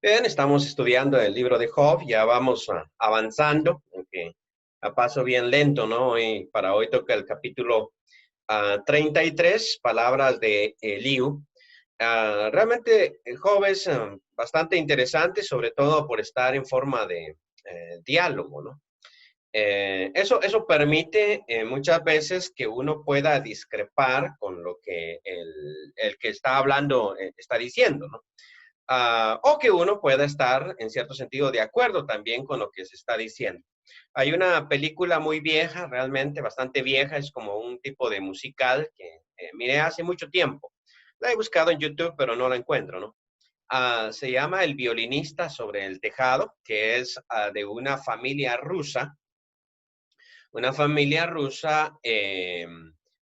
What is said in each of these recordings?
Bien, estamos estudiando el libro de Job, ya vamos avanzando, aunque a paso bien lento, ¿no? Y para hoy toca el capítulo 33, palabras de Eliú. Realmente Job es bastante interesante, sobre todo por estar en forma de diálogo, ¿no? Eso permite muchas veces que uno pueda discrepar con lo que el que está hablando está diciendo, ¿no? O que uno pueda estar en cierto sentido de acuerdo también con lo que se está diciendo. Hay una película muy vieja, realmente bastante vieja, es como un tipo de musical que miré hace mucho tiempo. La he buscado en YouTube, pero no la encuentro, ¿no? Se llama El violinista sobre el tejado, que es de una familia rusa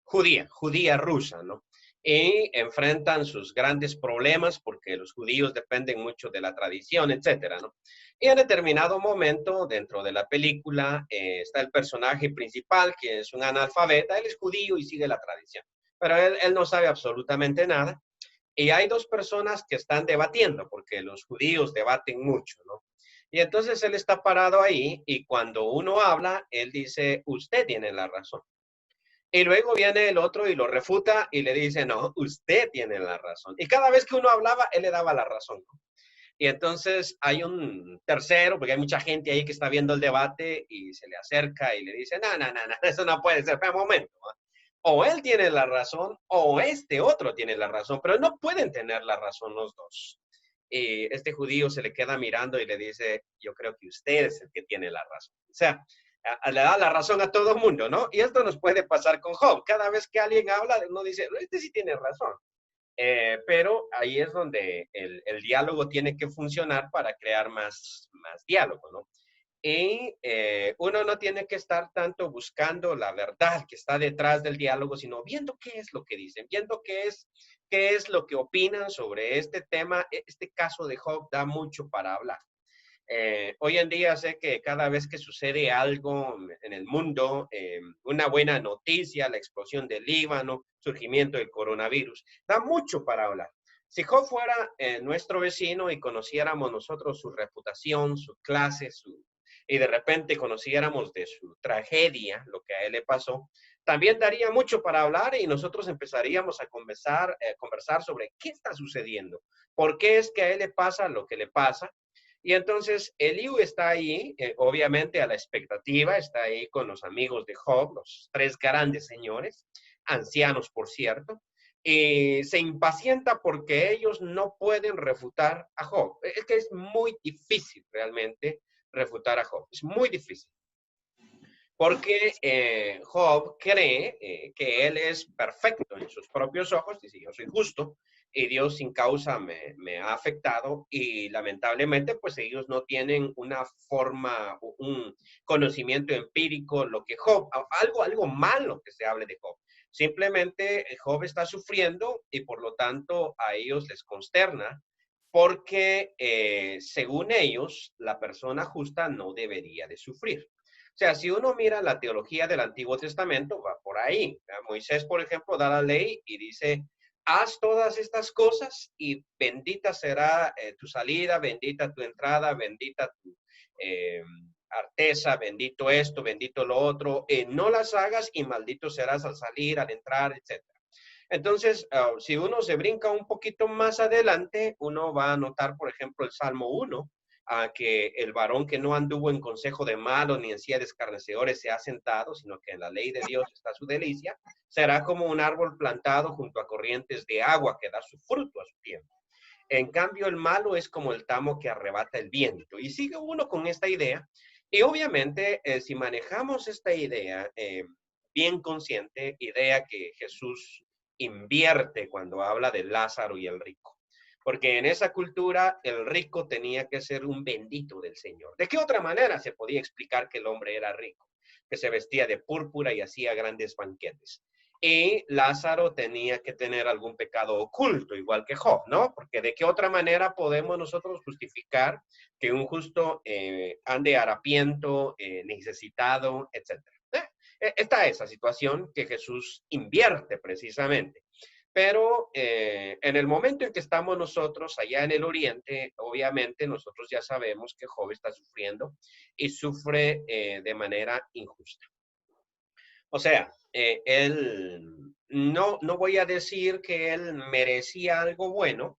judía rusa, ¿no? Y enfrentan sus grandes problemas porque los judíos dependen mucho de la tradición, etcétera, ¿no? Y en determinado momento dentro de la película está el personaje principal que es un analfabeta, él es judío y sigue la tradición, pero él no sabe absolutamente nada. Y hay dos personas que están debatiendo, porque los judíos debaten mucho, ¿no? Y entonces él está parado ahí y cuando uno habla, él dice, usted tiene la razón. Y luego viene el otro y lo refuta y le dice, no, usted tiene la razón. Y cada vez que uno hablaba, él le daba la razón, ¿no? Y entonces hay un tercero, porque hay mucha gente ahí que está viendo el debate y se le acerca y le dice, no, eso no puede ser, espera un momento, ¿no? O él tiene la razón o este otro tiene la razón, pero no pueden tener la razón los dos. Y este judío se le queda mirando y le dice, yo creo que usted es el que tiene la razón. O sea, le da la razón a todo el mundo, ¿no? Y esto nos puede pasar con Job. Cada vez que alguien habla, uno dice, este sí tiene razón. Pero ahí es donde el diálogo tiene que funcionar para crear más diálogo, ¿no? Y uno no tiene que estar tanto buscando la verdad que está detrás del diálogo, sino viendo qué es lo que dicen, viendo qué es lo que opinan sobre este tema. Este caso de Job da mucho para hablar. Hoy en día sé que cada vez que sucede algo en el mundo, una buena noticia, la explosión del Líbano, surgimiento del coronavirus, da mucho para hablar. Si Job fuera nuestro vecino y conociéramos nosotros su reputación, su clase, y de repente conociéramos de su tragedia, lo que a él le pasó, también daría mucho para hablar y nosotros empezaríamos a conversar sobre qué está sucediendo, por qué es que a él le pasa lo que le pasa. Y entonces Eliú está ahí, obviamente a la expectativa, está ahí con los amigos de Job, los tres grandes señores, ancianos por cierto, y se impacienta porque ellos no pueden refutar a Job. Es que es muy difícil realmente refutar a Job, es muy difícil. Porque Job cree que él es perfecto en sus propios ojos, dice yo soy justo y Dios sin causa me ha afectado y lamentablemente pues ellos no tienen una forma, un conocimiento empírico, lo que Job, algo malo que se hable de Job. Simplemente Job está sufriendo y por lo tanto a ellos les consterna porque según ellos la persona justa no debería de sufrir. O sea, si uno mira la teología del Antiguo Testamento, va por ahí. Moisés, por ejemplo, da la ley y dice, haz todas estas cosas y bendita será tu salida, bendita tu entrada, bendita tu arteza, bendito esto, bendito lo otro. No las hagas y maldito serás al salir, al entrar, etcétera. Entonces, si uno se brinca un poquito más adelante, uno va a notar, por ejemplo, el Salmo 1, a que el varón que no anduvo en consejo de malos ni en silla de escarnecedores se ha sentado, sino que en la ley de Dios está su delicia, será como un árbol plantado junto a corrientes de agua que da su fruto a su tiempo. En cambio, el malo es como el tamo que arrebata el viento. Y sigue uno con esta idea. Y obviamente, si manejamos esta idea bien consciente, idea que Jesús invierte cuando habla de Lázaro y el rico. Porque en esa cultura el rico tenía que ser un bendito del Señor. ¿De qué otra manera se podía explicar que el hombre era rico? Que se vestía de púrpura y hacía grandes banquetes. Y Lázaro tenía que tener algún pecado oculto, igual que Job, ¿no? Porque de qué otra manera podemos nosotros justificar que un justo ande harapiento, necesitado, etcétera. Está esa situación que Jesús invierte precisamente. Pero en el momento en que estamos nosotros allá en el oriente, obviamente nosotros ya sabemos que Job está sufriendo y sufre de manera injusta. O sea, él, no voy a decir que él merecía algo bueno,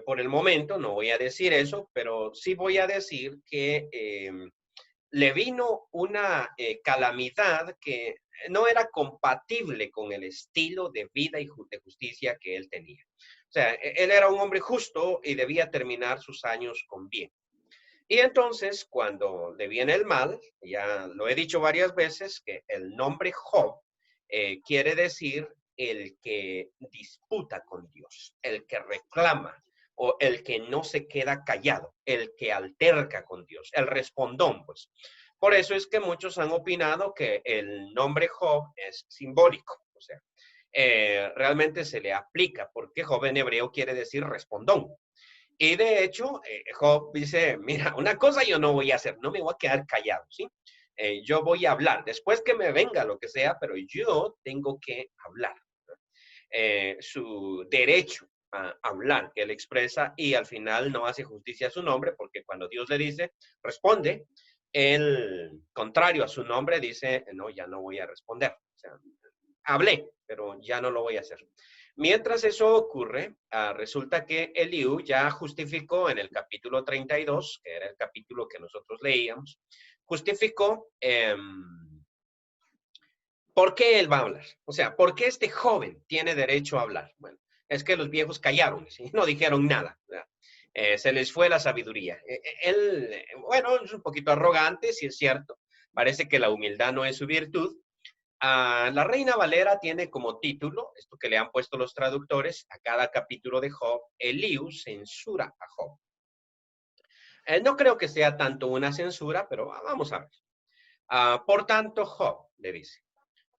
por el momento no voy a decir eso, pero sí voy a decir que le vino una calamidad que no era compatible con el estilo de vida y de justicia que él tenía. O sea, él era un hombre justo y debía terminar sus años con bien. Y entonces, cuando le viene el mal, ya lo he dicho varias veces, que el nombre Job quiere decir el que disputa con Dios, el que reclama o el que no se queda callado, el que alterca con Dios, el respondón, pues. Por eso es que muchos han opinado que el nombre Job es simbólico, o sea, realmente se le aplica, porque Job en hebreo quiere decir respondón. Y de hecho, Job dice, mira, una cosa yo no voy a hacer, no me voy a quedar callado, ¿sí? Yo voy a hablar, después que me venga lo que sea, pero yo tengo que hablar. Su derecho a hablar que él expresa y al final no hace justicia a su nombre porque cuando Dios le dice, responde, el contrario a su nombre dice, no, ya no voy a responder. O sea, hablé, pero ya no lo voy a hacer. Mientras eso ocurre, resulta que Eliú ya justificó en el capítulo 32, que era el capítulo que nosotros leíamos, justificó por qué él va a hablar. O sea, ¿por qué este joven tiene derecho a hablar? Bueno, es que los viejos callaron, ¿sí? No dijeron nada. Se les fue la sabiduría. Él, bueno, es un poquito arrogante, si es cierto. Parece que la humildad no es su virtud, la Reina Valera tiene como título, esto que le han puesto los traductores, a cada capítulo de Job, Eliú censura a Job. No creo que sea tanto una censura, pero vamos a ver. Por tanto, Job le dice,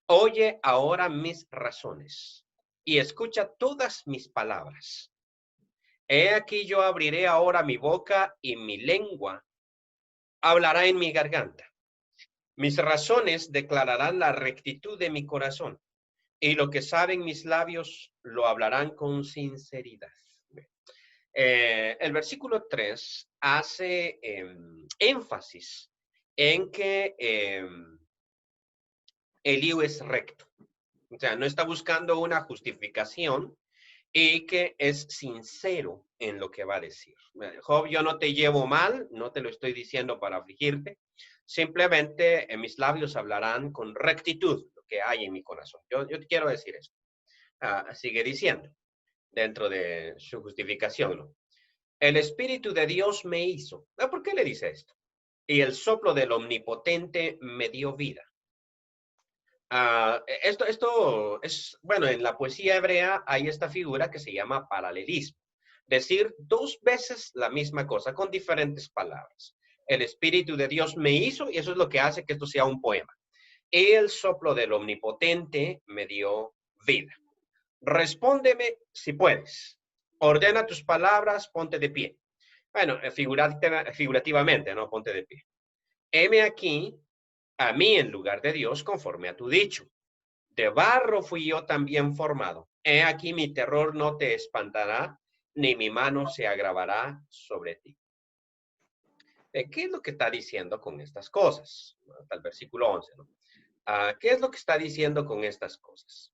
oye ahora mis razones y escucha todas mis palabras. He aquí yo abriré ahora mi boca y mi lengua hablará en mi garganta. Mis razones declararán la rectitud de mi corazón. Y lo que saben mis labios lo hablarán con sinceridad. El versículo 3 hace énfasis en que Eliú es recto. O sea, no está buscando una justificación y que es sincero en lo que va a decir. Job, yo no te llevo mal, no te lo estoy diciendo para afligirte, simplemente en mis labios hablarán con rectitud lo que hay en mi corazón. Yo te quiero decir eso. Sigue diciendo dentro de su justificación, ¿no? El Espíritu de Dios me hizo. ¿Por qué le dice esto? Y el soplo del Omnipotente me dio vida. Esto es, bueno, en la poesía hebrea hay esta figura que se llama paralelismo. Decir dos veces la misma cosa con diferentes palabras. El Espíritu de Dios me hizo y eso es lo que hace que esto sea un poema. Y el soplo del Omnipotente me dio vida. Respóndeme si puedes. Ordena tus palabras, ponte de pie. Bueno, figurativamente, ¿no? Ponte de pie. Heme aquí, a mí en lugar de Dios, conforme a tu dicho. De barro fui yo también formado. He aquí mi terror no te espantará, ni mi mano se agravará sobre ti. ¿Qué es lo que está diciendo con estas cosas? Hasta el versículo 11, ¿no? ¿Qué es lo que está diciendo con estas cosas?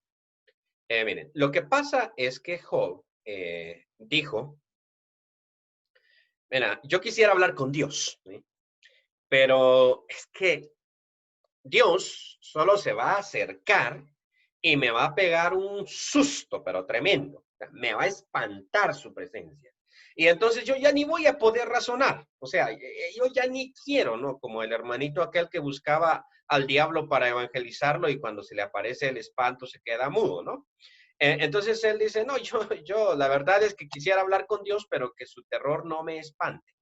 Miren, lo que pasa es que Job dijo, mira, yo quisiera hablar con Dios, ¿sí? Pero es que Dios solo se va a acercar y me va a pegar un susto, pero tremendo. O sea, me va a espantar su presencia. Y entonces yo ya ni voy a poder razonar. O sea, yo ya ni quiero, ¿no? Como el hermanito aquel que buscaba al diablo para evangelizarlo y cuando se le aparece el espanto se queda mudo, ¿no? Entonces él dice, no, yo la verdad es que quisiera hablar con Dios, pero que su terror no me espante.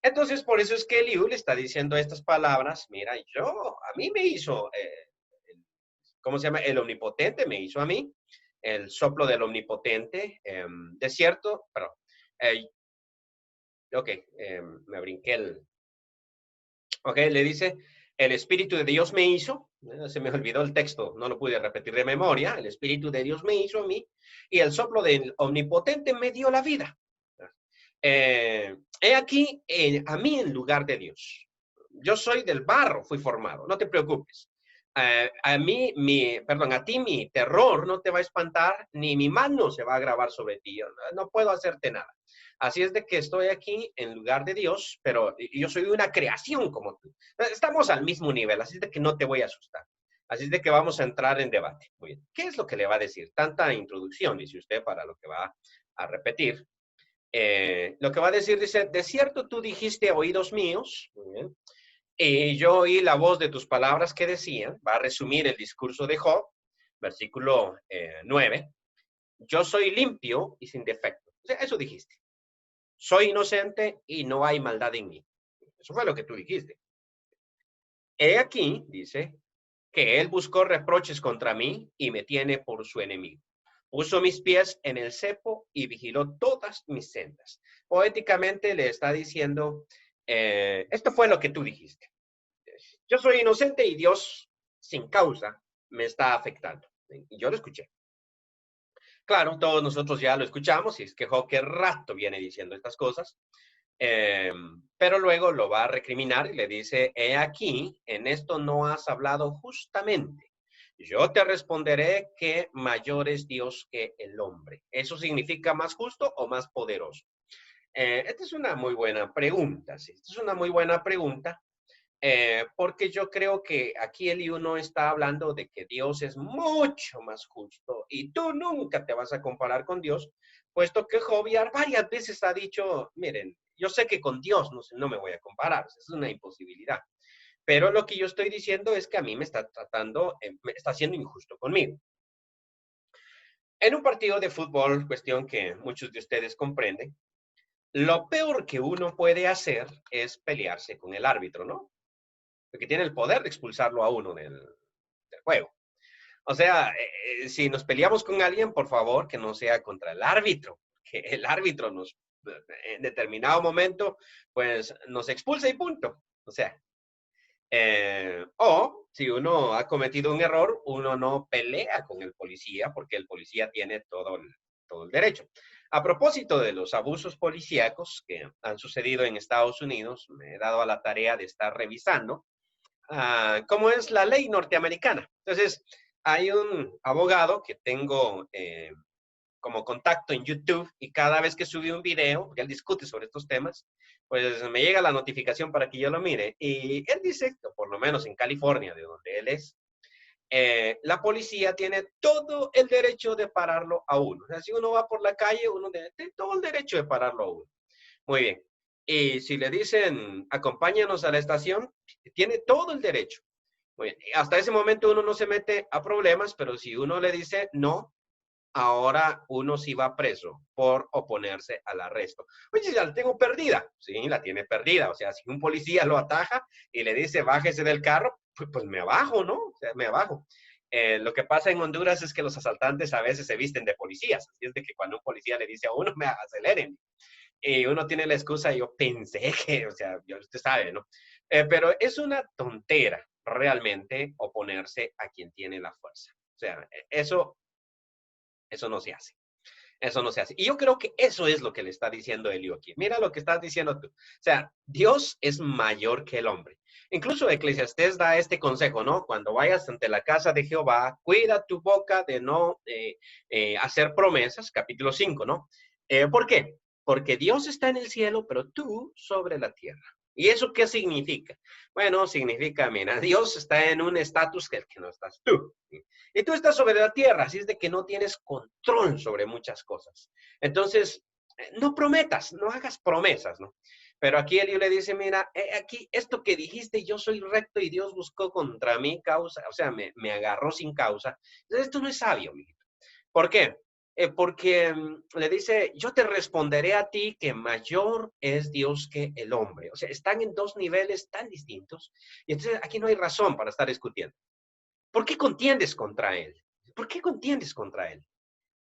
Entonces, por eso es que Eliú le está diciendo estas palabras, mira, a mí me hizo, ¿cómo se llama? El omnipotente me hizo a mí, el soplo del omnipotente, de cierto, pero, ok, me brinqué ok, le dice, el Espíritu de Dios me hizo, Se me olvidó el texto, no lo pude repetir de memoria. El Espíritu de Dios me hizo a mí y el soplo del Omnipotente me dio la vida. He aquí a mí en lugar de Dios. Yo soy del barro, fui formado, no te preocupes. A ti mi terror no te va a espantar, ni mi mano se va a grabar sobre ti. Yo no puedo hacerte nada. Así es de que estoy aquí en lugar de Dios, pero yo soy una creación como tú. Estamos al mismo nivel, así es de que no te voy a asustar. Así es de que vamos a entrar en debate. Muy bien. ¿Qué es lo que le va a decir? Tanta introducción, dice usted, para lo que va a repetir. Lo que va a decir, dice, de cierto tú dijiste a oídos míos, muy bien, y yo oí la voz de tus palabras que decían, va a resumir el discurso de Job, versículo 9, yo soy limpio y sin defecto. O sea, eso dijiste. Soy inocente y no hay maldad en mí. Eso fue lo que tú dijiste. He aquí, dice, que él buscó reproches contra mí y me tiene por su enemigo. Puso mis pies en el cepo y vigiló todas mis sendas. Poéticamente le está diciendo, esto fue lo que tú dijiste. Yo soy inocente y Dios, sin causa, me está afectando. Y yo lo escuché. Claro, todos nosotros ya lo escuchamos y es que Job qué rato viene diciendo estas cosas. Eh, pero luego lo va a recriminar y le dice, he aquí, en esto no has hablado justamente. Yo te responderé que mayor es Dios que el hombre. ¿Eso significa más justo o más poderoso? Esta es una muy buena pregunta, sí. Esta es una muy buena pregunta, porque yo creo que aquí el uno está hablando de que Dios es mucho más justo y tú nunca te vas a comparar con Dios, puesto que Job varias veces ha dicho, miren, yo sé que con Dios no me voy a comparar, es una imposibilidad, pero lo que yo estoy diciendo es que a mí me está tratando, me está siendo injusto conmigo. En un partido de fútbol, cuestión que muchos de ustedes comprenden, lo peor que uno puede hacer es pelearse con el árbitro, ¿no? Porque tiene el poder de expulsarlo a uno del juego. O sea, si nos peleamos con alguien, por favor, que no sea contra el árbitro, que el árbitro nos, en determinado momento, pues nos expulsa y punto. O sea, o si uno ha cometido un error, uno no pelea con el policía porque el policía tiene todo el derecho. A propósito de los abusos policíacos que han sucedido en Estados Unidos, me he dado a la tarea de estar revisando cómo es la ley norteamericana. Entonces, hay un abogado que tengo como contacto en YouTube y cada vez que sube un video, porque él discute sobre estos temas, pues me llega la notificación para que yo lo mire. Y él dice, que por lo menos en California, de donde él es, la policía tiene todo el derecho de pararlo a uno. O sea, si uno va por la calle, uno tiene todo el derecho de pararlo a uno. Muy bien. Y si le dicen, acompáñanos a la estación, tiene todo el derecho. Muy bien. Hasta ese momento uno no se mete a problemas, pero si uno le dice no, ahora uno sí va preso por oponerse al arresto. Oye, ya la tengo perdida. Sí, la tiene perdida. O sea, si un policía lo ataja y le dice bájese del carro, pues me abajo, ¿no? O sea, me abajo. Lo que pasa en Honduras es que los asaltantes a veces se visten de policías. Así es de que cuando un policía le dice a uno, me aceleren. Y uno tiene la excusa, yo pensé que, o sea, usted sabe, ¿no? Pero es una tontera realmente oponerse a quien tiene la fuerza. O sea, eso no se hace. Eso no se hace. Y yo creo que eso es lo que le está diciendo Elio aquí. Mira lo que estás diciendo tú. O sea, Dios es mayor que el hombre. Incluso Eclesiastés da este consejo, ¿no? Cuando vayas ante la casa de Jehová, cuida tu boca de no hacer promesas, capítulo 5, ¿no? ¿Por qué? Porque Dios está en el cielo, pero tú sobre la tierra. ¿Y eso qué significa? Bueno, significa, mira, Dios está en un estatus que no estás tú. Y tú estás sobre la tierra, así es de que no tienes control sobre muchas cosas. Entonces, no prometas, no hagas promesas, ¿no? Pero aquí Elio le dice, mira, aquí esto que dijiste, yo soy recto y Dios buscó contra mí causa, o sea, me agarró sin causa. Entonces, esto no es sabio, mijito. ¿Por qué? Porque le dice, yo te responderé a ti que mayor es Dios que el hombre. O sea, están en dos niveles tan distintos. Y entonces aquí no hay razón para estar discutiendo. ¿Por qué contiendes contra él? ¿Por qué contiendes contra él?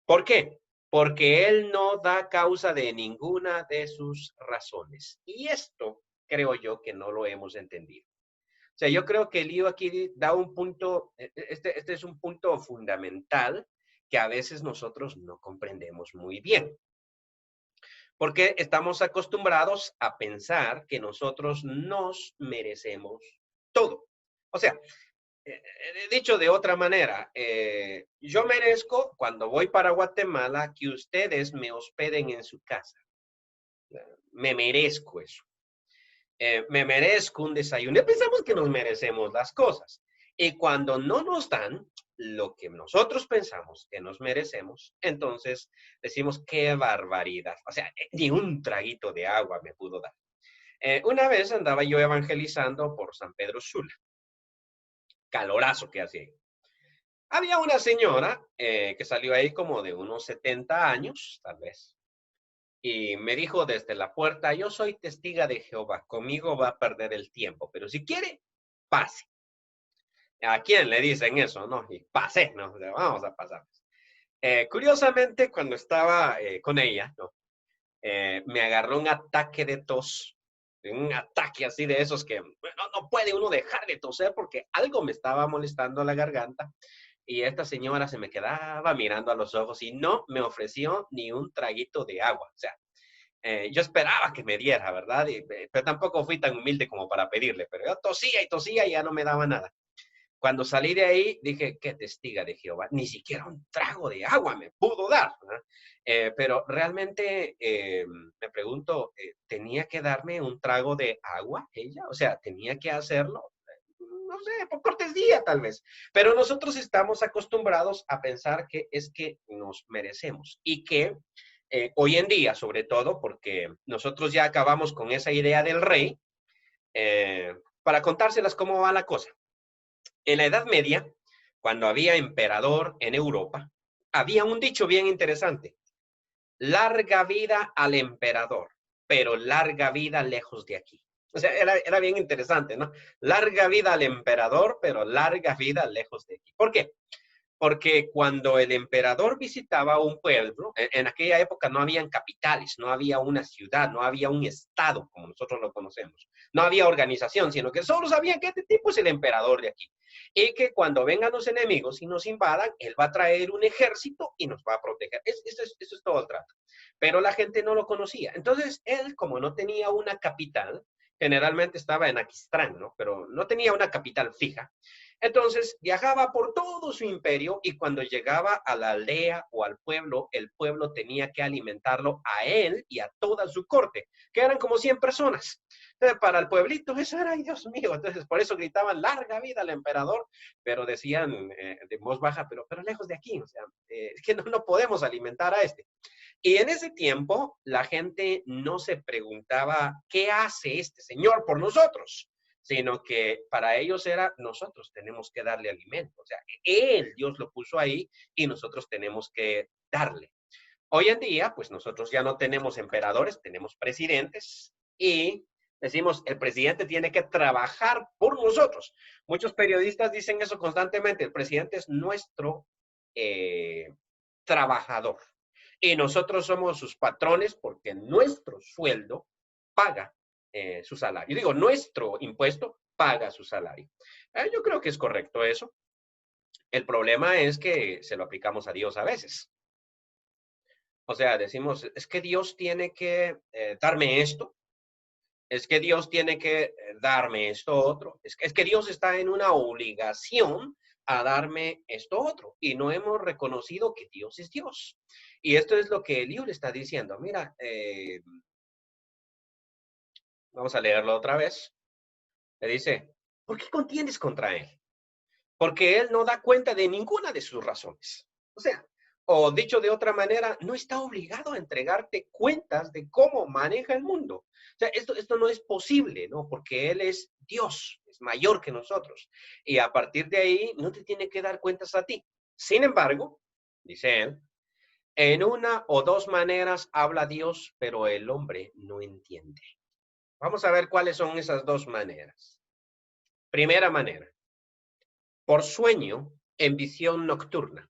¿Por qué? Porque él no da causa de ninguna de sus razones. Y esto creo yo que no lo hemos entendido. O sea, yo creo que el lío aquí da un punto, este es un punto fundamental que a veces nosotros no comprendemos muy bien. Porque estamos acostumbrados a pensar que nosotros nos merecemos todo. O sea, dicho de otra manera, yo merezco cuando voy para Guatemala que ustedes me hospeden en su casa. Me merezco eso. Me merezco un desayuno. Y pensamos que nos merecemos las cosas. Y cuando no nos dan lo que nosotros pensamos que nos merecemos, entonces decimos, qué barbaridad. O sea, ni un traguito de agua me pudo dar. Una vez andaba yo evangelizando por San Pedro Sula. Calorazo que hacía ahí. Había una señora que salió ahí como de unos 70 años, tal vez. Y me dijo desde la puerta, yo soy testiga de Jehová, conmigo va a perder el tiempo, pero si quiere, pase. ¿A quién le dicen eso, no? Y pasé, ¿no? O sea, vamos a pasar. Curiosamente, cuando estaba con ella, ¿no? Me agarró un ataque de tos, un ataque así de esos que no puede uno dejar de toser porque algo me estaba molestando la garganta y esta señora se me quedaba mirando a los ojos y no me ofreció ni un traguito de agua. O sea, yo esperaba que me diera, ¿verdad? Pero tampoco fui tan humilde como para pedirle, pero yo tosía y ya no me daba nada. Cuando salí de ahí, dije, qué testiga de Jehová, ni siquiera un trago de agua me pudo dar, ¿no? Pero realmente me pregunto, ¿tenía que darme un trago de agua ella? O sea, ¿tenía que hacerlo? No sé, por cortesía tal vez. Pero nosotros estamos acostumbrados a pensar que es que nos merecemos y que hoy en día, sobre todo, porque nosotros ya acabamos con esa idea del rey, para contárselas cómo va la cosa. En la Edad Media, cuando había emperador en Europa, había un dicho bien interesante. Larga vida al emperador, pero larga vida lejos de aquí. O sea, era bien interesante, ¿no? Larga vida al emperador, pero larga vida lejos de aquí. ¿Por qué? Porque cuando el emperador visitaba un pueblo, en aquella época no habían capitales, no había una ciudad, no había un estado como nosotros lo conocemos, no había organización, sino que solo sabían que este tipo es el emperador de aquí. Y que cuando vengan los enemigos y nos invadan, él va a traer un ejército y nos va a proteger. Eso es todo el trato. Pero la gente no lo conocía. Entonces, él, como no tenía una capital, generalmente estaba en Aquisgrán, ¿no? Pero no tenía una capital fija. Entonces viajaba por todo su imperio y cuando llegaba a la aldea o al pueblo, el pueblo tenía que alimentarlo a él y a toda su corte, que eran como 100 personas. Entonces, para el pueblito eso era, ay Dios mío, entonces por eso gritaban larga vida al emperador, pero decían de voz baja, pero lejos de aquí, o sea, es que no podemos alimentar a este. Y en ese tiempo la gente no se preguntaba, ¿qué hace este señor por nosotros? Sino que para ellos era, nosotros tenemos que darle alimento. O sea, él, Dios lo puso ahí y nosotros tenemos que darle. Hoy en día, pues nosotros ya no tenemos emperadores, tenemos presidentes y decimos, el presidente tiene que trabajar por nosotros. Muchos periodistas dicen eso constantemente, el presidente es nuestro trabajador y nosotros somos sus patrones porque nuestro sueldo paga su salario. Digo, nuestro impuesto paga su salario. Yo creo que es correcto eso. El problema es que se lo aplicamos a Dios a veces. O sea, decimos, es que Dios tiene que darme esto, es que Dios tiene que darme esto otro, es que Dios está en una obligación a darme esto otro y no hemos reconocido que Dios es Dios. Y esto es lo que Eliú le está diciendo. Mira, vamos a leerlo otra vez. Le dice, ¿por qué contiendes contra él? Porque él no da cuenta de ninguna de sus razones. O sea, o dicho de otra manera, no está obligado a entregarte cuentas de cómo maneja el mundo. O sea, esto no es posible, ¿no? Porque él es Dios, es mayor que nosotros. Y a partir de ahí, no te tiene que dar cuentas a ti. Sin embargo, dice él, en una o dos maneras habla Dios, pero el hombre no entiende. Vamos a ver cuáles son esas dos maneras. Primera manera, por sueño en visión nocturna.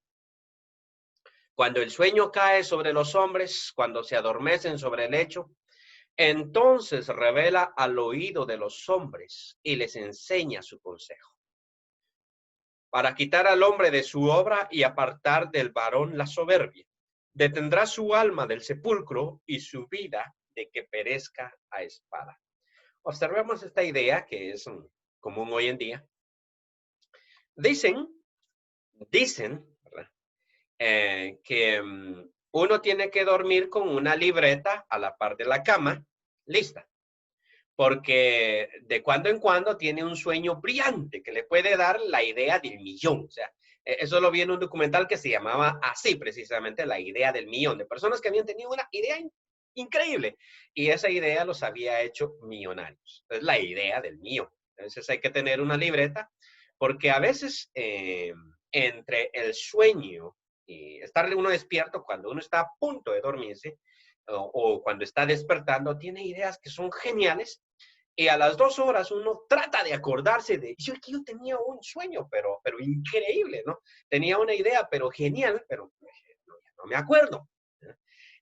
Cuando el sueño cae sobre los hombres, cuando se adormecen sobre el lecho, Entonces revela al oído de los hombres y les enseña su consejo, para quitar al hombre de su obra y apartar del varón la soberbia. Detendrá su alma del sepulcro y su vida de que perezca a espada. Observemos esta idea que es común hoy en día. Dicen, ¿verdad? Que uno tiene que dormir con una libreta a la par de la cama, lista, porque de cuando en cuando tiene un sueño brillante que le puede dar la idea del millón. O sea, eso lo vi en un documental que se llamaba así, precisamente, la idea del millón, de personas que habían tenido una idea increíble y esa idea los había hecho millonarios. Es la idea del millón. Entonces hay que tener una libreta porque a veces entre el sueño y estar uno despierto cuando uno está a punto de dormirse o cuando está despertando, tiene ideas que son geniales y a las 2 horas uno trata de acordarse de, yo tenía un sueño, pero increíble, ¿no? Tenía una idea, pero genial, pero no me acuerdo.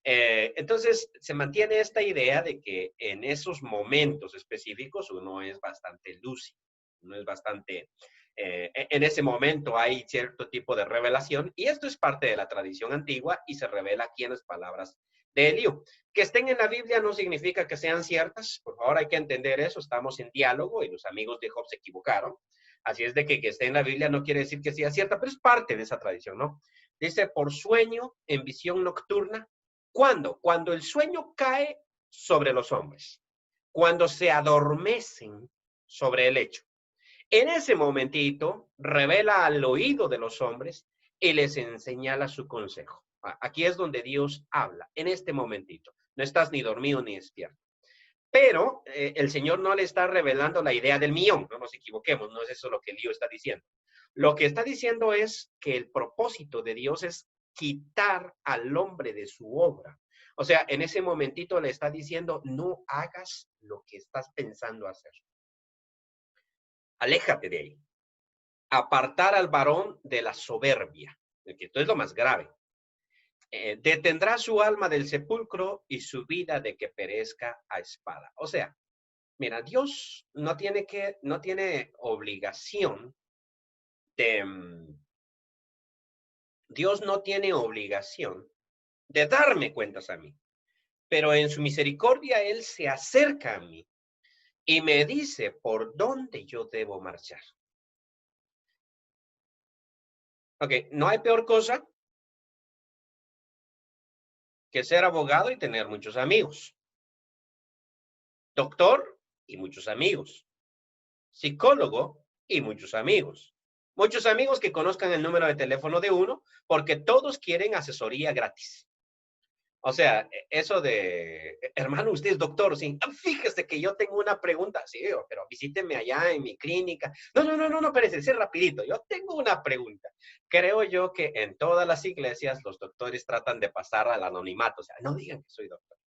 Entonces, se mantiene esta idea de que en esos momentos específicos uno es bastante lúcido, uno es bastante, en ese momento hay cierto tipo de revelación y esto es parte de la tradición antigua y se revela aquí en las palabras de Eliú. Que estén en la Biblia no significa que sean ciertas, por favor hay que entender eso, estamos en diálogo y los amigos de Job se equivocaron, así es de que esté en la Biblia no quiere decir que sea cierta, pero es parte de esa tradición, ¿no? Dice, por sueño, en visión nocturna. ¿Cuándo? Cuando el sueño cae sobre los hombres, cuando se adormecen sobre el lecho. En ese momentito, revela al oído de los hombres y les señala su consejo. Aquí es donde Dios habla, en este momentito. No estás ni dormido ni despierto. Pero el Señor no le está revelando la idea del millón, no nos equivoquemos, no es eso lo que Dios está diciendo. Lo que está diciendo es que el propósito de Dios es quitar al hombre de su obra. O sea, en ese momentito le está diciendo, no hagas lo que estás pensando hacer. Aléjate de ahí. Apartar al varón de la soberbia, que esto es lo más grave. Detendrá su alma del sepulcro y su vida de que perezca a espada. O sea, mira, Dios no tiene obligación de, Dios no tiene obligación de darme cuentas a mí, pero en su misericordia Él se acerca a mí y me dice por dónde yo debo marchar. Ok, no hay peor cosa que ser abogado y tener muchos amigos, doctor y muchos amigos, psicólogo y muchos amigos que conozcan el número de teléfono de uno porque todos quieren asesoría gratis. O sea, eso de, hermano, usted es doctor, sí. Fíjese que yo tengo una pregunta, sí, pero visíteme allá en mi clínica. No, espérese, sí, rapidito. Yo tengo una pregunta. Creo yo que en todas las iglesias los doctores tratan de pasar al anonimato, o sea, no digan que soy doctor.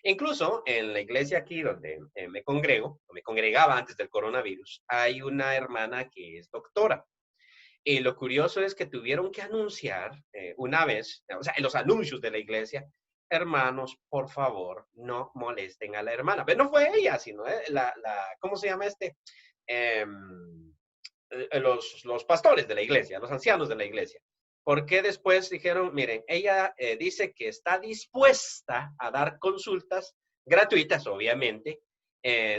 Incluso en la iglesia aquí donde me congrego, o me congregaba antes del coronavirus, hay una hermana que es doctora. Y lo curioso es que tuvieron que anunciar una vez, o sea, en los anuncios de la iglesia, hermanos, por favor, no molesten a la hermana. Pero no fue ella, sino ¿cómo se llama este? Eh, los pastores de la iglesia, los ancianos de la iglesia. Porque después dijeron, miren, ella dice que está dispuesta a dar consultas gratuitas, obviamente,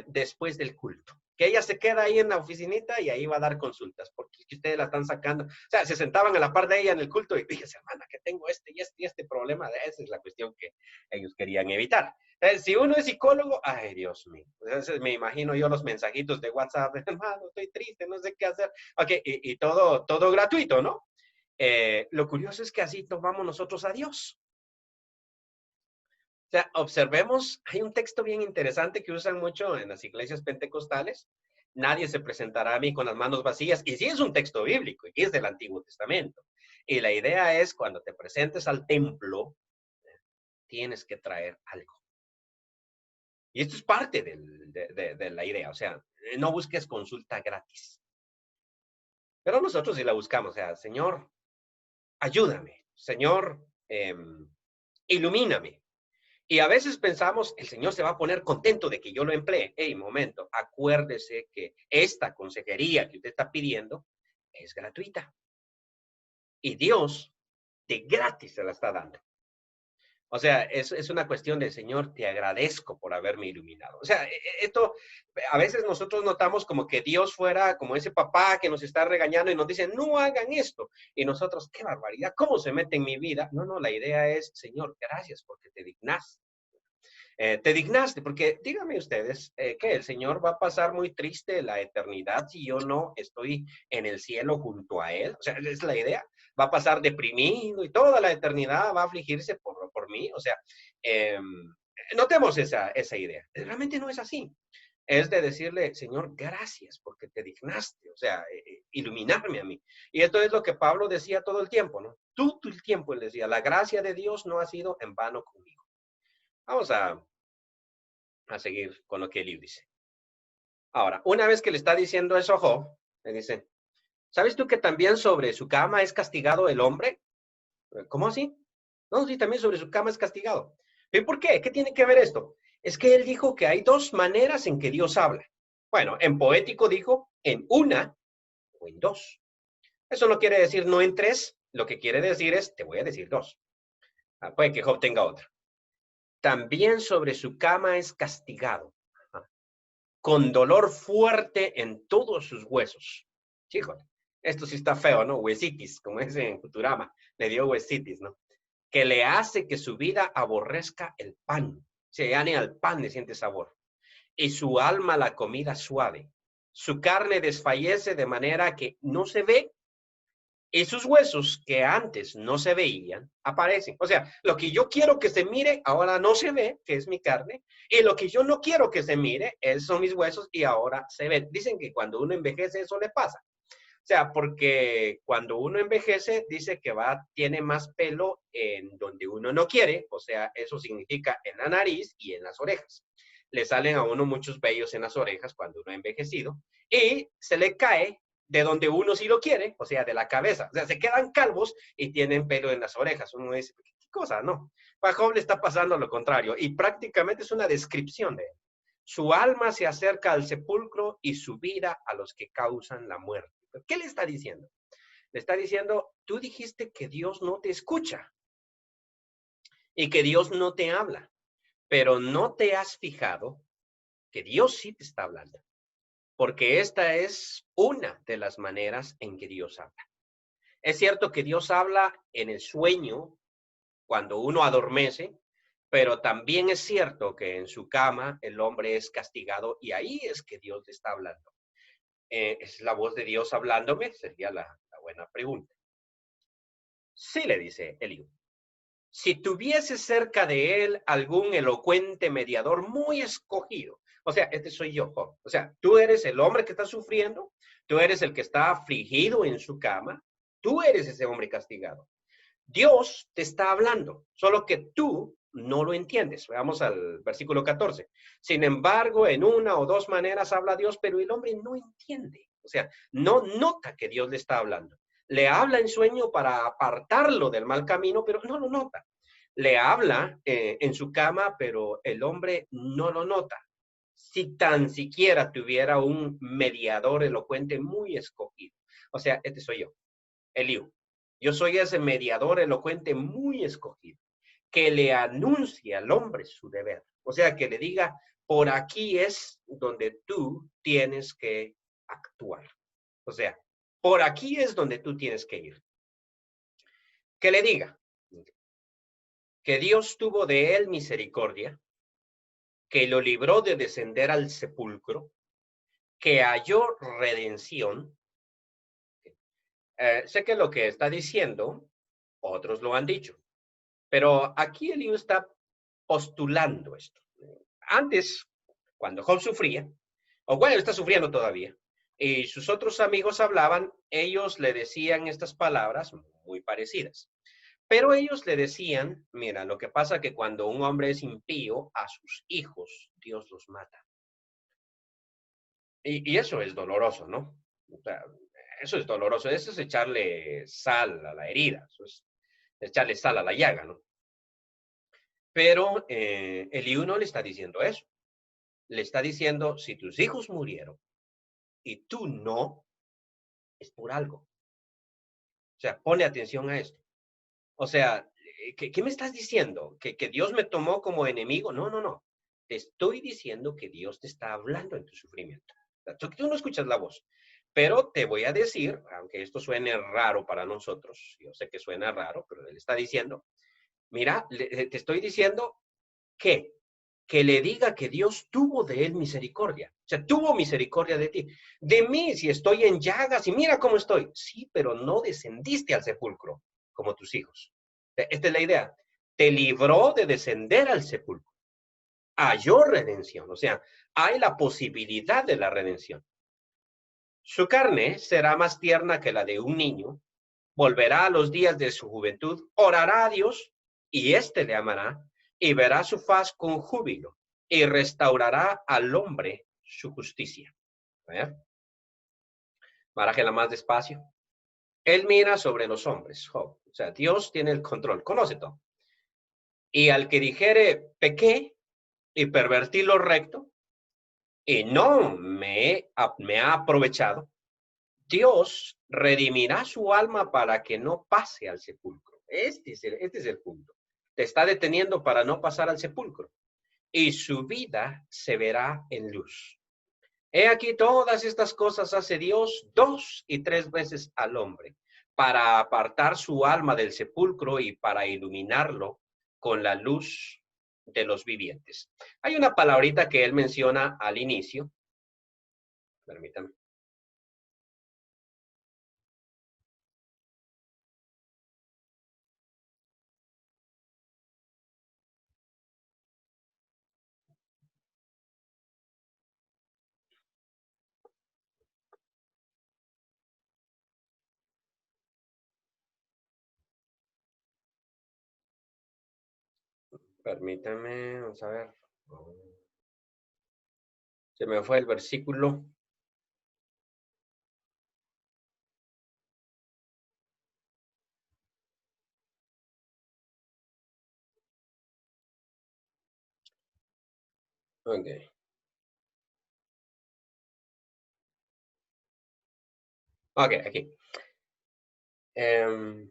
después del culto. Que ella se queda ahí en la oficinita y ahí va a dar consultas, porque ustedes la están sacando. O sea, se sentaban a la par de ella en el culto y dije, hermana, que tengo este y este y este problema. Esa es la cuestión que ellos querían evitar. Si uno es psicólogo, ay, Dios mío. Entonces me imagino yo los mensajitos de WhatsApp, hermano, estoy triste, no sé qué hacer. Ok, y todo gratuito, ¿no? Lo curioso es que así tomamos nosotros a Dios. O sea, observemos, hay un texto bien interesante que usan mucho en las iglesias pentecostales. Nadie se presentará a mí con las manos vacías. Y sí es un texto bíblico, y es del Antiguo Testamento. Y la idea es, cuando te presentes al templo, tienes que traer algo. Y esto es parte de la idea. O sea, no busques consulta gratis. Pero nosotros sí la buscamos. O sea, Señor, ayúdame. Señor, ilumíname. Y a veces pensamos, el Señor se va a poner contento de que yo lo emplee. Hey, momento, acuérdese que esta consejería que usted está pidiendo es gratuita. Y Dios de gratis se la está dando. O sea, es una cuestión de, Señor, te agradezco por haberme iluminado. O sea, esto, a veces nosotros notamos como que Dios fuera como ese papá que nos está regañando y nos dice, no hagan esto. Y nosotros, qué barbaridad, ¿cómo se mete en mi vida? No, no, la idea es, Señor, gracias porque te dignaste, porque díganme ustedes que el Señor va a pasar muy triste la eternidad si yo no estoy en el cielo junto a Él. O sea, es la idea. Va a pasar deprimido y toda la eternidad va a afligirse por mí. O sea, eh, notemos esa idea. Realmente no es así. Es de decirle, Señor, gracias porque te dignaste, o sea, iluminarme a mí. Y esto es lo que Pablo decía todo el tiempo, ¿no? Todo el tiempo él decía, la gracia de Dios no ha sido en vano conmigo. Vamos a seguir con lo que Eliú dice. Ahora, una vez que le está diciendo eso a Job, le dice, ¿sabes tú que también sobre su cama es castigado el hombre? ¿Cómo así? No, sí, también sobre su cama es castigado. ¿Y por qué? ¿Qué tiene que ver esto? Es que él dijo que hay dos maneras en que Dios habla. Bueno, en poético dijo en una o en dos. Eso no quiere decir no en tres, lo que quiere decir es te voy a decir dos. Puede que Job tenga otra. También sobre su cama es castigado, con dolor fuerte en todos sus huesos. Híjole, esto sí está feo, ¿no? Huesitis, como es en Futurama, le dio huesitis, ¿no? Que le hace que su vida aborrezca el pan. Se gane al pan le siente sabor. Y su alma la comida suave. Su carne desfallece de manera que no se ve y sus huesos que antes no se veían aparecen. O sea, lo que yo quiero que se mire ahora no se ve, que es mi carne, y lo que yo no quiero que se mire son mis huesos y ahora se ven. Dicen que cuando uno envejece eso le pasa. O sea, porque cuando uno envejece dice que tiene más pelo en donde uno no quiere, o sea, eso significa en la nariz y en las orejas. Le salen a uno muchos vellos en las orejas cuando uno ha envejecido y se le cae de donde uno sí lo quiere, o sea, de la cabeza. O sea, se quedan calvos y tienen pelo en las orejas. Uno dice, ¿qué cosa? No. Para Job le está pasando lo contrario y prácticamente es una descripción de él. Su alma se acerca al sepulcro y su vida a los que causan la muerte. ¿Qué le está diciendo? Le está diciendo, tú dijiste que Dios no te escucha y que Dios no te habla, pero no te has fijado que Dios sí te está hablando, porque esta es una de las maneras en que Dios habla. Es cierto que Dios habla en el sueño, cuando uno adormece, pero también es cierto que en su cama el hombre es castigado y ahí es que Dios le está hablando. ¿Es la voz de Dios hablándome? Sería la buena pregunta. Sí, le dice Eliú. Si tuviese cerca de él algún elocuente mediador muy escogido. O sea, este soy yo, Job. O sea, tú eres el hombre que está sufriendo, tú eres el que está afligido en su cama, tú eres ese hombre castigado. Dios te está hablando, solo que tú no lo entiendes. Veamos al versículo 14. Sin embargo, en una o dos maneras habla Dios, pero el hombre no entiende. O sea, no nota que Dios le está hablando. Le habla en sueño para apartarlo del mal camino, pero no lo nota. Le habla en su cama, pero el hombre no lo nota. Si tan siquiera tuviera un mediador elocuente muy escogido. O sea, este soy yo, Eliú. Yo soy ese mediador elocuente muy escogido, que le anuncia al hombre su deber. O sea, que le diga, por aquí es donde tú tienes que actuar. O sea, por aquí es donde tú tienes que ir. Que le diga que Dios tuvo de él misericordia, que lo libró de descender al sepulcro, que halló redención. Sé que lo que está diciendo, otros lo han dicho, pero aquí el libro está postulando esto. Antes, cuando Job sufría, o bueno, está sufriendo todavía, y sus otros amigos hablaban, ellos le decían estas palabras muy parecidas. Pero ellos le decían, mira, lo que pasa es que cuando un hombre es impío, a sus hijos Dios los mata. Y eso es doloroso, ¿no? O sea, eso es doloroso, eso es echarle sal a la herida, eso es echarle sal a la llaga, ¿no? Pero Eliú no le está diciendo eso. Le está diciendo, si tus hijos murieron y tú no, es por algo. O sea, pone atención a esto. O sea, ¿qué me estás diciendo? ¿Que Dios me tomó como enemigo? No, no, no. Te estoy diciendo que Dios te está hablando en tu sufrimiento. O sea, tú no escuchas la voz. Pero te voy a decir, aunque esto suene raro para nosotros, yo sé que suena raro, pero él está diciendo, mira, te estoy diciendo que le diga que Dios tuvo de él misericordia. O sea, tuvo misericordia de ti. De mí, si estoy en llagas y mira cómo estoy. Sí, pero no descendiste al sepulcro como tus hijos. Esta es la idea. Te libró de descender al sepulcro. Halló redención. O sea, hay la posibilidad de la redención. Su carne será más tierna que la de un niño. Volverá a los días de su juventud, orará a Dios y éste le amará y verá su faz con júbilo y restaurará al hombre su justicia. A ver, barájela más despacio. Él mira sobre los hombres, Job. O sea, Dios tiene el control, conoce todo. Y al que dijere, pequé y pervertí lo recto y no me ha aprovechado, Dios redimirá su alma para que no pase al sepulcro. Este es el punto. Te está deteniendo para no pasar al sepulcro. Y su vida se verá en luz. He aquí todas estas cosas hace Dios 2 y 3 veces al hombre, para apartar su alma del sepulcro y para iluminarlo con la luz de los vivientes. Hay una palabrita que él menciona al inicio. Permítame. Permítame, vamos a ver. Se me fue el versículo. Ok. Ok, aquí. Em,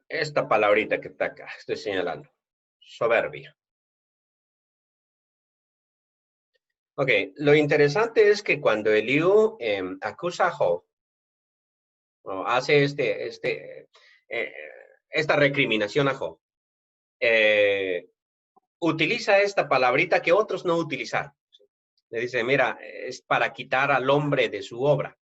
esta palabrita que está acá, estoy señalando. Soberbia. Ok, lo interesante es que cuando Eliú acusa a Job, o hace eh, esta recriminación a Job, eh, utiliza esta palabrita que otros no utilizaron. Le dice, mira, es para quitar al hombre de su obra.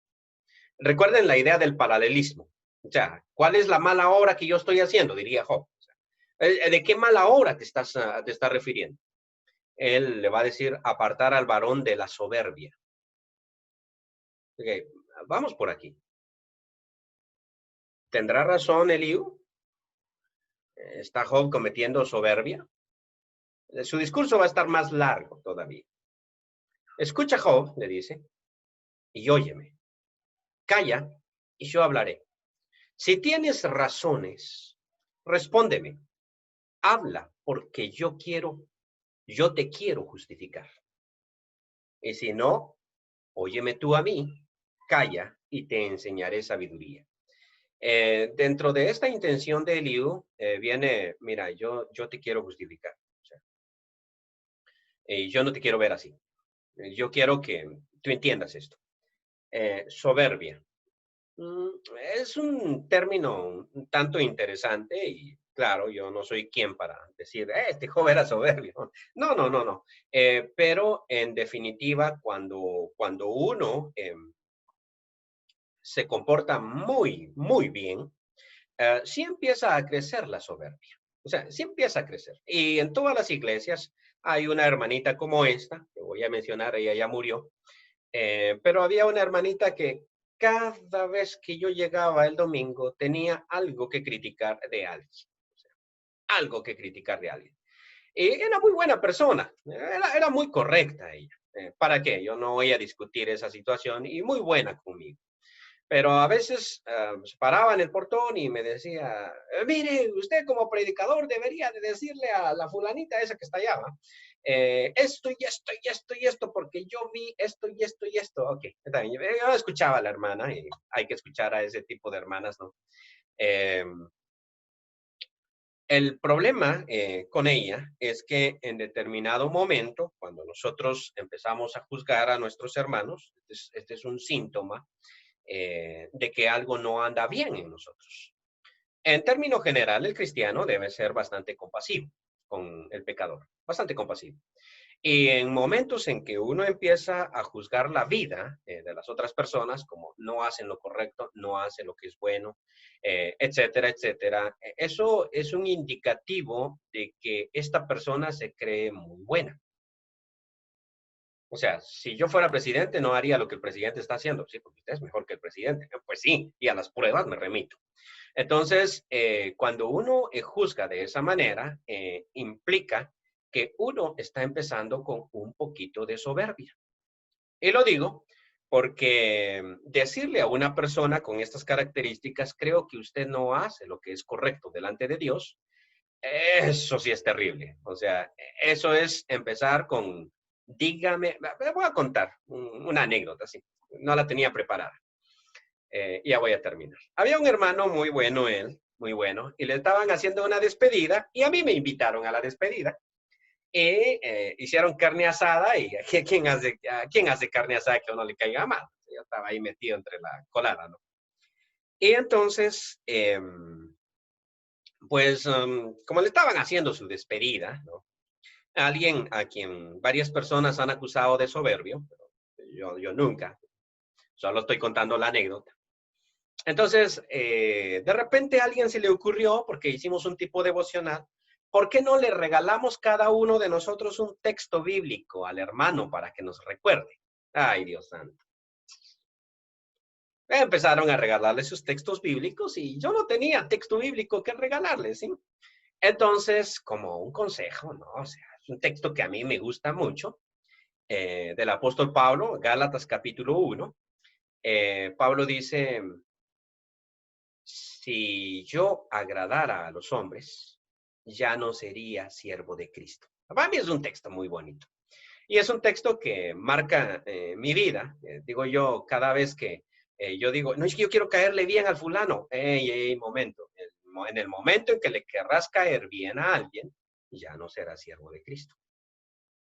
Recuerden la idea del paralelismo. O sea, ¿cuál es la mala obra que yo estoy haciendo? Diría Job. O sea, ¿de qué mala obra te estás refiriendo? Él le va a decir, apartar al varón de la soberbia. Okay, vamos por aquí. ¿Tendrá razón Eliú? ¿Está Job cometiendo soberbia? Su discurso va a estar más largo todavía. Escucha Job, le dice, y óyeme. Calla y yo hablaré. Si tienes razones, respóndeme. Habla porque yo te quiero justificar. Y si no, óyeme tú a mí, calla y te enseñaré sabiduría. Dentro de esta intención de Eliú viene, mira, yo te quiero justificar. O sea, yo no te quiero ver así. Yo quiero que tú entiendas esto. Soberbia. Mm, Es un término un tanto interesante y claro, yo no soy quien para decir, este joven era soberbio. No, no, no, no. Pero en definitiva, cuando uno se comporta muy, muy bien, sí empieza a crecer la soberbia. O sea, sí empieza a crecer. Y en todas las iglesias hay una hermanita como esta, que voy a mencionar, ella ya murió, pero había una hermanita que cada vez que yo llegaba el domingo tenía algo que criticar de alguien. O sea, algo que criticar de alguien. Y era muy buena persona, era muy correcta ella. ¿Para qué? Yo no voy a discutir esa situación y muy buena conmigo. Pero a veces se paraba en el portón y me decía, mire, usted como predicador debería de decirle a la fulanita esa que está allá, ¿va? Esto y esto y esto y esto, porque yo vi esto y esto y esto. Ok, está bien. Yo escuchaba a la hermana y hay que escuchar a ese tipo de hermanas, ¿no? Eh, el problema con ella es que en determinado momento, cuando nosotros empezamos a juzgar a nuestros hermanos, este es un síntoma de que algo no anda bien en nosotros. En términos general, el cristiano debe ser bastante compasivo con el pecador, bastante compasivo. Y en momentos en que uno empieza a juzgar la vida de las otras personas, como no hacen lo correcto, no hacen lo que es bueno, etcétera, etcétera, eso es un indicativo de que esta persona se cree muy buena. O sea, si yo fuera presidente, no haría lo que el presidente está haciendo. Sí, porque usted es mejor que el presidente. Pues sí, y a las pruebas me remito. Entonces, cuando uno juzga de esa manera, implica que uno está empezando con un poquito de soberbia. Y lo digo porque decirle a una persona con estas características, creo que usted no hace lo que es correcto delante de Dios, eso sí es terrible. O sea, eso es empezar con, dígame, me voy a contar una anécdota, sí. No la tenía preparada. Ya voy a terminar. Había un hermano muy bueno, él, muy bueno, y le estaban haciendo una despedida y a mí me invitaron a la despedida. Y hicieron carne asada y ¿quién hace carne asada que a uno le caiga mal? Yo estaba ahí metido entre la colada, ¿no? Y entonces, pues, como le estaban haciendo su despedida, ¿no? Alguien a quien varias personas han acusado de soberbio, pero yo nunca, solo estoy contando la anécdota. Entonces, de repente a alguien se le ocurrió, porque hicimos un tipo devocional, ¿por qué no le regalamos cada uno de nosotros un texto bíblico al hermano para que nos recuerde? Ay, Dios santo. Empezaron a regalarle sus textos bíblicos y yo no tenía texto bíblico que regalarles, ¿sí? Entonces, como un consejo, ¿no? O sea, es un texto que a mí me gusta mucho, del apóstol Pablo, Gálatas capítulo 1. Pablo dice, si yo agradara a los hombres, ya no sería siervo de Cristo. Para mí es un texto muy bonito. Y es un texto que marca mi vida. Digo yo, cada vez que yo digo, no es que yo quiero caerle bien al fulano. Momento. En el momento en que le querrás caer bien a alguien, ya no será siervo de Cristo.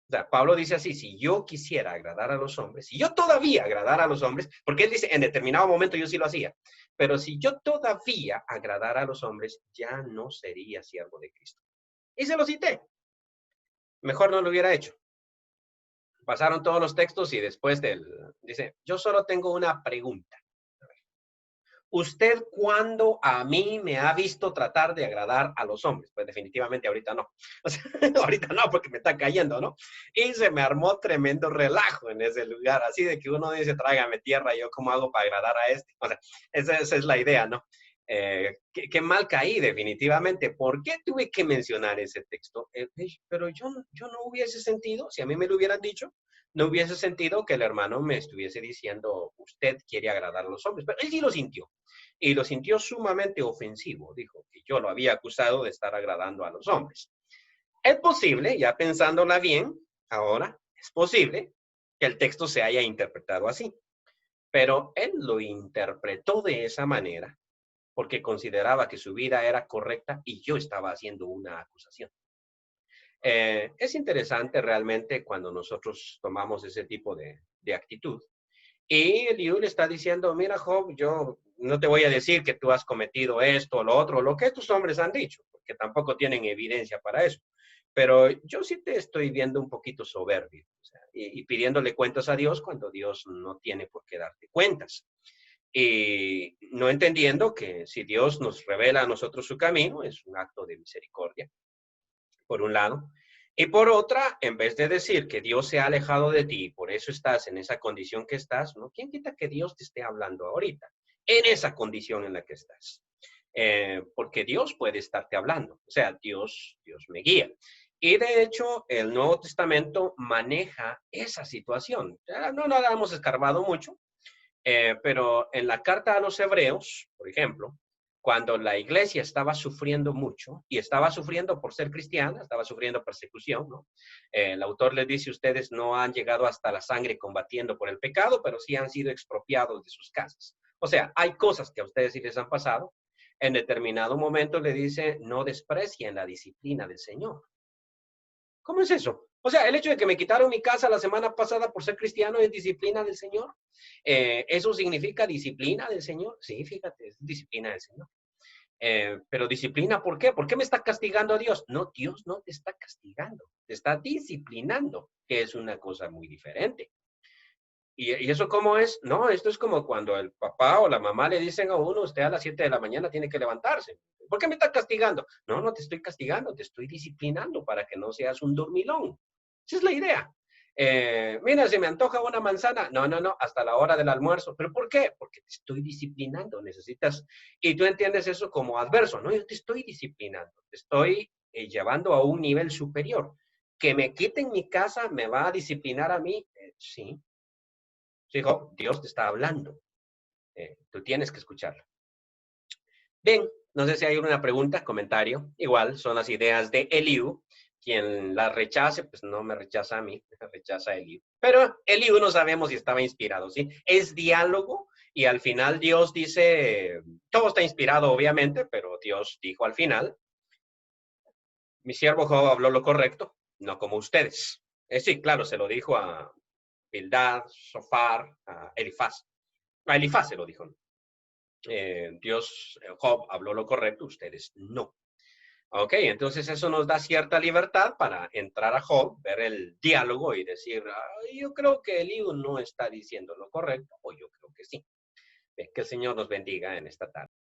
O sea, Pablo dice así, si yo quisiera agradar a los hombres, si yo todavía agradara a los hombres, porque él dice, en determinado momento yo sí lo hacía, pero si yo todavía agradara a los hombres, ya no sería siervo de Cristo. Y se lo cité. Mejor no lo hubiera hecho. Pasaron todos los textos y después dice, yo solo tengo una pregunta. ¿Usted cuándo a mí me ha visto tratar de agradar a los hombres? Pues definitivamente ahorita no. O sea, ahorita no, porque me está cayendo, ¿no? Y se me armó tremendo relajo en ese lugar, así de que uno dice, trágame tierra, ¿yo cómo hago para agradar a este? O sea, esa es la idea, ¿no? Qué mal caí, definitivamente. ¿Por qué tuve que mencionar ese texto? Pero yo no hubiese sentido, si a mí me lo hubieran dicho, no hubiese sentido que el hermano me estuviese diciendo, usted quiere agradar a los hombres, pero él sí lo sintió. Y lo sintió sumamente ofensivo. Dijo que yo lo había acusado de estar agradando a los hombres. Es posible, ya pensándola bien, ahora, es posible que el texto se haya interpretado así. Pero él lo interpretó de esa manera porque consideraba que su vida era correcta y yo estaba haciendo una acusación. Es interesante realmente cuando nosotros tomamos ese tipo de actitud. Y Eliú le está diciendo, mira Job, yo no te voy a decir que tú has cometido esto o lo otro, lo que estos hombres han dicho, porque tampoco tienen evidencia para eso. Pero yo sí te estoy viendo un poquito soberbio, o sea, y pidiéndole cuentas a Dios cuando Dios no tiene por qué darte cuentas. Y no entendiendo que si Dios nos revela a nosotros su camino, es un acto de misericordia, por un lado. Y por otra, en vez de decir que Dios se ha alejado de ti y por eso estás en esa condición que estás, ¿no? ¿Quién quita que Dios te esté hablando ahorita? En esa condición en la que estás. Porque Dios puede estarte hablando. O sea, Dios me guía. Y de hecho, el Nuevo Testamento maneja esa situación. Ya no la hemos escarbado mucho, Pero en la carta a los hebreos, por ejemplo, cuando la iglesia estaba sufriendo mucho, y estaba sufriendo por ser cristiana, estaba sufriendo persecución, ¿no? El autor les dice, ustedes no han llegado hasta la sangre combatiendo por el pecado, pero sí han sido expropiados de sus casas. O sea, hay cosas que a ustedes sí les han pasado. En determinado momento le dice, no desprecien la disciplina del Señor. ¿Cómo es eso? O sea, el hecho de que me quitaron mi casa la semana pasada por ser cristiano es disciplina del Señor. ¿Eso significa disciplina del Señor? Sí, fíjate, es disciplina del Señor. Pero disciplina, ¿por qué? ¿Por qué me está castigando Dios? No, Dios no te está castigando, te está disciplinando, que es una cosa muy diferente. ¿Y eso cómo es? No, esto es como cuando el papá o la mamá le dicen a uno, usted a las 7 de la mañana tiene que levantarse. ¿Por qué me está castigando? No, no te estoy castigando, te estoy disciplinando para que no seas un dormilón. Esa es la idea. Mira, se me antoja una manzana. No, no, no, hasta la hora del almuerzo. ¿Pero por qué? Porque te estoy disciplinando. Necesitas, y tú entiendes eso como adverso. No, yo te estoy disciplinando, te estoy llevando a un nivel superior. Que me quiten mi casa, ¿me va a disciplinar a mí? Sí. Dijo, Dios te está hablando. Tú tienes que escucharlo. Bien, no sé si hay una pregunta, comentario. Igual, son las ideas de Eliú. Quien las rechace, pues no me rechaza a mí, me rechaza a Eliú. Pero Eliú no sabemos si estaba inspirado, ¿sí? Es diálogo y al final Dios dice, todo está inspirado obviamente, pero Dios dijo al final, mi siervo Job habló lo correcto, no como ustedes. Sí, claro, se lo dijo a Bildad, Sofar, a Elifaz. A Elifaz se lo dijo, ¿no? Job habló lo correcto, ustedes no. Ok, entonces eso nos da cierta libertad para entrar a Job, ver el diálogo y decir, yo creo que Eliú no está diciendo lo correcto, o yo creo que sí. Que el Señor nos bendiga en esta tarde.